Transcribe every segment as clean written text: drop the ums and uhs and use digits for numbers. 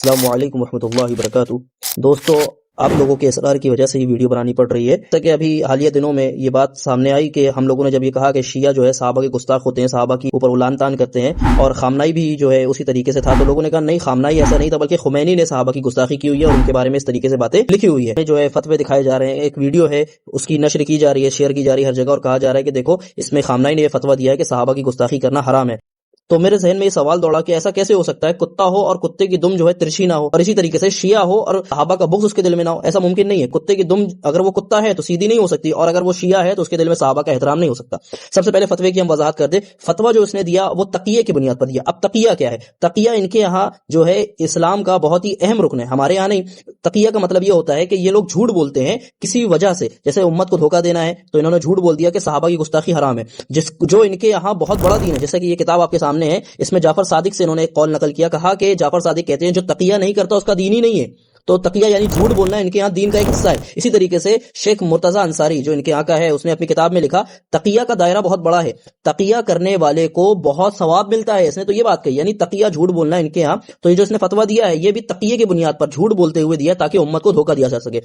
السلام علیکم ورحمۃ اللہ وبرکاتہ۔ دوستو، آپ لوگوں کے اصرار کی وجہ سے یہ ویڈیو بنانی پڑ رہی ہے، تاکہ ابھی حالیہ دنوں میں یہ بات سامنے آئی کہ ہم لوگوں نے جب یہ کہا کہ شیعہ جو ہے صحابہ کے گستاخ ہوتے ہیں، صحابہ کی اوپر اولان تان کرتے ہیں، اور خامنائی بھی جو ہے اسی طریقے سے تھا، تو لوگوں نے کہا نہیں، خامنائی ایسا نہیں تھا، بلکہ خمینی نے صحابہ کی گستاخی کی ہوئی ہے اور ان کے بارے میں اس طریقے سے باتیں لکھی ہوئی ہے، جو ہے فتوے دکھائے جا رہے ہیں، ایک ویڈیو ہے اس کی نشر کی جا رہی ہے، شیئر کی جا رہی ہے ہر جگہ، اور کہا جا رہا ہے کہ دیکھو اس میں خامنائی نے یہ فتویٰ دیا ہے کہ صحابہ کی گستاخی کرنا حرام ہے۔ تو میرے ذہن میں یہ سوال دوڑا کہ ایسا کیسے ہو سکتا ہے کتا ہو اور کتے کی دم جو ہے ترچھی نہ ہو، اور اسی طریقے سے شیعہ ہو اور صحابہ کا بغض اس کے دل میں نہ ہو؟ ایسا ممکن نہیں ہے۔ کتے کی دم اگر وہ کتا ہے تو سیدھی نہیں ہو سکتی، اور اگر وہ شیعہ ہے تو اس کے دل میں صحابہ کا احترام نہیں ہو سکتا۔ سب سے پہلے فتوے کی ہم وضاحت کر دیں۔ فتویٰ جو اس نے دیا وہ تقیہ کی بنیاد پر دیا۔ اب تقیہ کیا ہے؟ تقیہ ان کے یہاں جو ہے اسلام کا بہت ہی اہم رکن ہے، ہمارے یہاں نہیں۔ تقیہ کا مطلب یہ ہوتا ہے کہ یہ لوگ جھوٹ بولتے ہیں کسی وجہ سے، جیسے امت کو دھوکہ دینا ہے تو انہوں نے جھوٹ بول دیا کہ صحابہ کی گستاخی حرام ہے، جو ان کے یہاں بہت بڑا دین ہے۔ جیسے کہ یہ کتاب آپ کے سامنے ہے، اس میں جعفر صادق سے انہوں نے ایک قول نقل کیا، کہا کہ جعفر صادق کہتے ہیں جو تقیہ نہیں کرتا اس کا دین ہی نہیں ہے۔ تو تقیہ یعنی جھوٹ بولنا ان کے یہاں دین کا ایک حصہ ہے۔ اسی طریقے سے شیخ مرتضی انصاری جو ان کے یہاں کا ہے، اس نے اپنی کتاب میں لکھا تقیہ کا دائرہ بہت بڑا ہے، تقیہ کرنے والے کو بہت ثواب ملتا ہے۔ اس نے تو یہ بات کہی، یعنی تقیہ جھوٹ بولنا ان کے یہاں، تو یہ جو اس نے فتویٰ دیا ہے یہ بھی تقیہ کی بنیاد پر جھوٹ بولتے ہوئے دیا تاکہ امت کو دھوکہ دیا جا سکے۔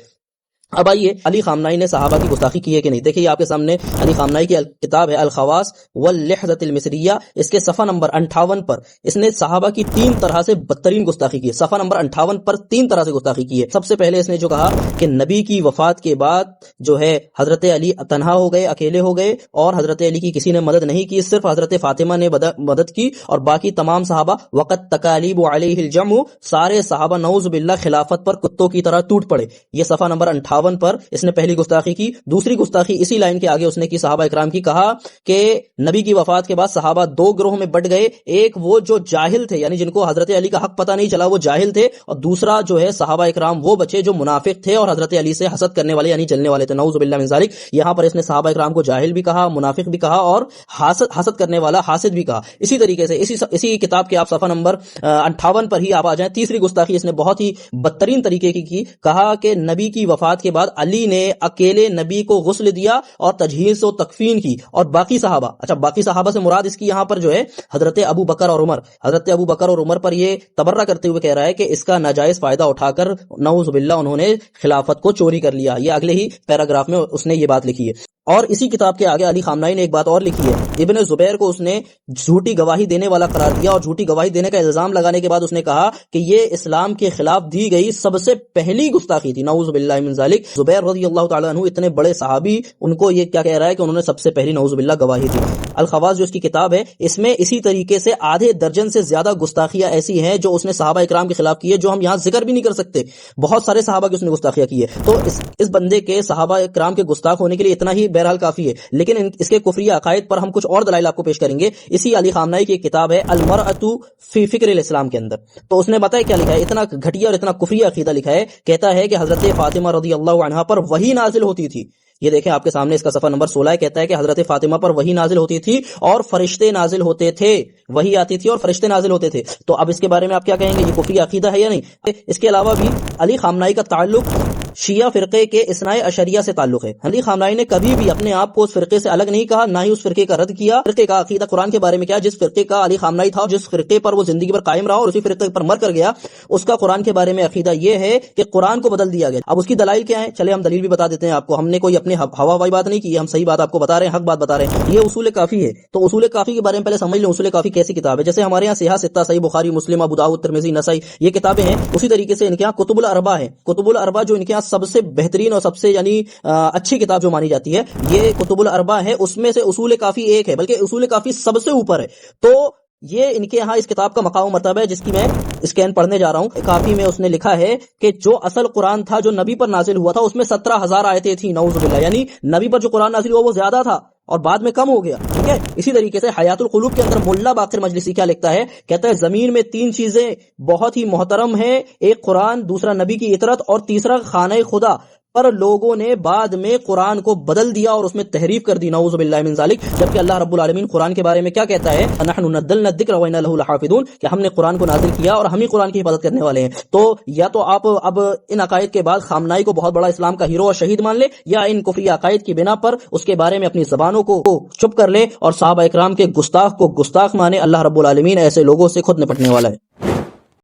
اب آئیے، علی خامنائی نے صحابہ کی گستاخی کی ہے کہ نہیں؟ دیکھیے آپ کے سامنے علی خامنائی کی کتاب ہے الخواص واللحظۃ المصریہ، اس کے صفحہ نمبر 58 پر اس نے صحابہ کی 3 طرح سے بدترین گستاخی کی ہے۔ صفحہ نمبر 58 پر 3 طرح سے گستاخی کی ہے۔ سب سے پہلے اس نے جو کہا کہ نبی کی وفات کے بعد جو ہے حضرت علی تنہا ہو گئے، اکیلے ہو گئے، اور حضرت علی کی کسی نے مدد نہیں کی، صرف حضرت فاطمہ نے مدد کی، اور باقی تمام صحابہ وقت تکالیب علیہ الجمع، سارے صحابہ نعوذ باللہ خلافت پر کتوں کی طرح ٹوٹ پڑے۔ یہ صفحہ نمبر 58 پر اس نے پہلی گستاخی کی۔ دوسری گستاخی اسی لائن کے آگے اس نے کی صحابہ اکرام کی، کہا کہ نبی کی وفات کے بعد صحابہ 2 گروہ میں بٹ گئے، ایک وہ جو جاہل تھے، یعنی جن کو حضرت علی کا حق پتہ نہیں چلا، وہ جاہل تھے، اور دوسرا جو ہے صحابہ اکرام وہ بچے جو منافق تھے اور حضرت علی سے حسد کرنے والے یعنی جلنے والے تھے، نعوذ باللہ من ذالک۔ یہاں پر اس نے صحابہ اکرام کو جاہل بھی کہا، منافق بھی کہا، اور حسد کرنے والا حاسد بھی کہا۔ اسی طریقے سے اسی کتاب کے آپ صفحہ نمبر 58 پر ہی آپ آ جائیں، تیسری گستاخی اس نے بہت ہی بدترین طریقے کی، کہا کہ نبی کی وفات کے بعد علی نے اکیلے نبی کو غسل دیا اور تجہیز و تکفین کی، اور باقی صحابہ، اچھا باقی صحابہ سے مراد اس کی یہاں پر جو ہے حضرت ابو بکر اور عمر، حضرت ابو بکر اور عمر پر یہ تبرہ کرتے ہوئے کہہ رہا ہے کہ اس کا ناجائز فائدہ اٹھا کر نعوذ باللہ انہوں نے خلافت کو چوری کر لیا۔ یہ اگلے ہی پیراگراف میں اس نے یہ بات لکھی ہے۔ اور اسی کتاب کے آگے علی خامنائی نے ایک بات اور لکھی ہے، ابن زبیر کو اس نے جھوٹی گواہی دینے والا قرار دیا، اور جھوٹی گواہی دینے کا الزام لگانے کے بعد اس نے کہا کہ یہ اسلام کے خلاف دی گئی سب سے پہلی گستاخی تھی، نعوذ باللہ من ذالک۔ زبیر رضی اللہ تعالیٰ عنہ اتنے بڑے صحابی، ان کو یہ کیا کہہ رہا ہے کہ انہوں نے سب سے پہلی نعوذ باللہ گواہی دی۔ الخواص جو اس کی کتاب ہے، اس میں اسی طریقے سے آدھے درجن سے زیادہ گستاخیاں ایسی ہیں جو اس نے صحابہ اکرام کے خلاف کی ہے، جو ہم یہاں ذکر بھی نہیں کر سکتے۔ بہت سارے صحابہ کی اس نے گستاخیاں کی ہے، تو اس بندے کے صحابہ اکرام کے گستاخ ہونے کے لیے اتنا ہی بہرحال کافی ہے، لیکن اس کے کفری عقائد پر ہم کچھ اور دلائل آپ کو پیش کریں گے۔ اسی علی خامنائی کی ایک کتاب ہے المرأۃ فی فکر الاسلام کے اندر، تو اس نے بتایا کیا لکھا ہے، اتنا گھٹیا اور اتنا کفری عقیدہ لکھا ہے، کہتا ہے کہ حضرت فاطمہ رضی اللہ عنہا پر وحی نازل ہوتی تھی۔ یہ دیکھیں آپ کے سامنے اس کا صفحہ نمبر 16 کہتا ہے کہ حضرت فاطمہ پر وحی نازل ہوتی تھی اور فرشتے نازل ہوتے تھے، وحی آتی تھی اور فرشتے نازل ہوتے تھے۔ تو اب اس کے بارے میں آپ کیا کہیں گے، یہ کفری عقیدہ ہے یا نہیں؟ اس کے علاوہ بھی علی خامنائی کا تعلق شیعہ فرقے کے اثناء عشریہ سے تعلق ہے۔ علی خامنائی نے کبھی بھی اپنے آپ کو اس فرقے سے الگ نہیں کہا، نہ ہی اس فرقے کا رد کیا۔ فرقے کا عقیدہ قرآن کے بارے میں کیا، جس فرقے کا علی خامنائی تھا اور جس فرقے پر وہ زندگی پر قائم رہا اور اسی فرقے پر مر کر گیا، اس کا قرآن کے بارے میں عقیدہ یہ ہے کہ قرآن کو بدل دیا گیا۔ اب اس کی دلائل کیا ہیں، چلے ہم دلیل بھی بتا دیتے ہیں آپ کو، ہم نے کوئی اپنے ہوا ہوائی بات نہیں کی، ہم صحیح بات آپ کو بتا رہے ہیں، حق بات بتا رہے ہیں۔ یہ اصول کافی ہے، تو اصول کافی کے بارے میں پہلے سمجھ لیں اصول کافی کیسی کتاب ہے۔ جیسے ہمارے یہاں صحیح ستہ، صحیح بخاری، مسلم، ابو داؤد، ترمذی، نسائی، یہ کتابیں ہیں، اسی طریقے سے ان کے یہاں کتب الاربعہ ہیں۔ کتب الاربعہ جو ان کے یہاں سب سے بہترین اور سب سے یعنی اچھی کتاب جو مانی جاتی ہے، یہ کتب الاربعہ ہے، اس میں سے اصول کافی ایک ہے، بلکہ اصول کافی سب سے اوپر ہے۔ تو یہ ان کے ہاں اس کتاب کا مقام و مرتبہ ہے، جس کی میں اسکین پڑھنے جا رہا ہوں۔ کافی میں اس نے لکھا ہے کہ جو اصل قرآن تھا جو نبی پر نازل ہوا تھا، اس میں 17,000 آیتیں تھیں، نعوذ باللہ، یعنی نبی پر جو قرآن نازل ہوا وہ زیادہ تھا اور بعد میں کم ہو گیا، ٹھیک ہے۔ اسی طریقے سے حیات القلوب کے اندر ملا باقر مجلسی کیا لکھتا ہے، کہتا ہے زمین میں 3 چیزیں بہت ہی محترم ہیں، ایک قرآن، دوسرا نبی کی اطرت، اور تیسرا خانہ خدا، پر لوگوں نے بعد میں قرآن کو بدل دیا اور اس میں تحریف کر دی، نعوذ باللہ من ذالک۔ جبکہ اللہ رب العالمین قرآن کے بارے میں کیا کہتا ہے، نحن نزلنا الذکر وإنا له لحافظون، کہ ہم نے قرآن کو نازل کیا اور ہم ہی قرآن کی حفاظت کرنے والے ہیں۔ تو یا تو آپ اب ان عقائد کے بعد خامنائی کو بہت بڑا اسلام کا ہیرو اور شہید مان لے، یا ان کفری عقائد کی بنا پر اس کے بارے میں اپنی زبانوں کو چپ کر لے اور صحابہ اکرام کے گستاخ کو گستاخ مانے۔ اللہ رب العالمین ایسے لوگوں سے خود نپٹنے والا ہے۔